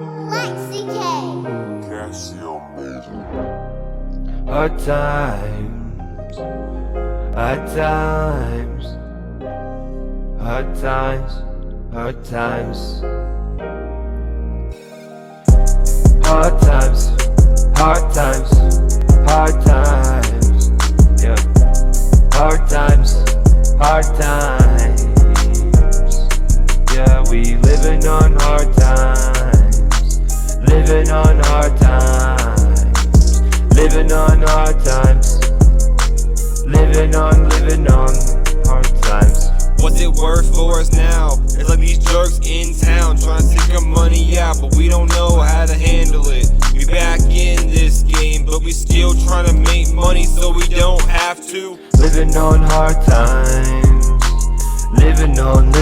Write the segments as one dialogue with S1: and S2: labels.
S1: Like CK.
S2: Hard times, hard times, hard times, hard times. Hard times, hard times, hard times. Yeah. Hard times, hard times. Yeah, we living on hard times. Living on hard times. Living on hard times. Living on hard times.
S3: What's it worth for us now? It's like these jerks in town trying to take our money out, but we don't know how to handle it. We back in this game, but we still trying to make money so we don't have to.
S2: Living on hard times. Living on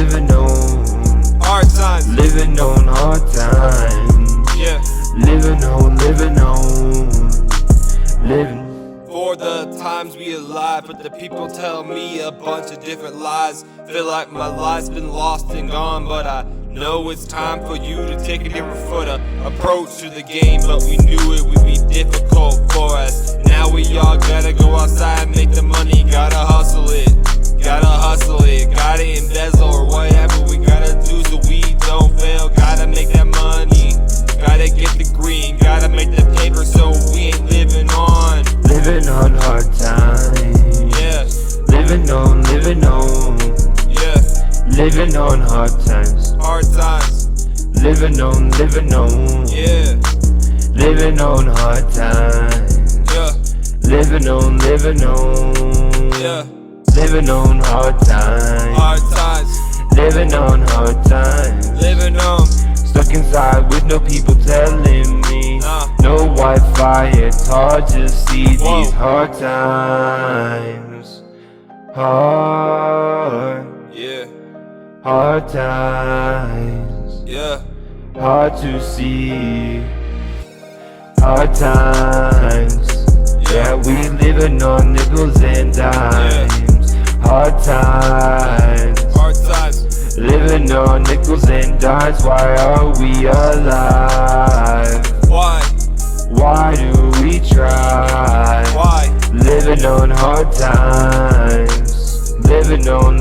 S3: Hard times.
S2: living on hard times.
S3: Yeah.
S2: Living on living.
S3: For the times we alive, but the people tell me a bunch of different lies. Feel like my life's been lost and gone, but I know it's time for you to take a different approach to the game. But we knew it would be difficult for us. Now we all gotta go outside and make the money. Gotta hustle it, gotta embezzle or whatever we gotta do so we don't fail. Gotta make that money, gotta get the green, gotta make the paper so we ain't living on.
S2: Living on hard times.
S3: Yeah,
S2: Living on
S3: yeah,
S2: living on hard times.
S3: hard times.
S2: Living on
S3: Yeah,
S2: living on hard times.
S3: yeah,
S2: Living on
S3: yeah.
S2: living on hard times.
S3: Hard times.
S2: Living on hard times.
S3: Living on.
S2: Stuck inside with no people telling me. No Wi-Fi, it's hard to see
S3: Whoa.
S2: these hard times.
S3: Yeah,
S2: Hard times.
S3: yeah.
S2: Hard to see. Hard times. Yeah, we living on nickels and dimes. Hard times.
S3: Hard times.
S2: Living on nickels and dimes. Why are we alive?
S3: Why?
S2: Why do we try?
S3: Why?
S2: Living on hard times. Living on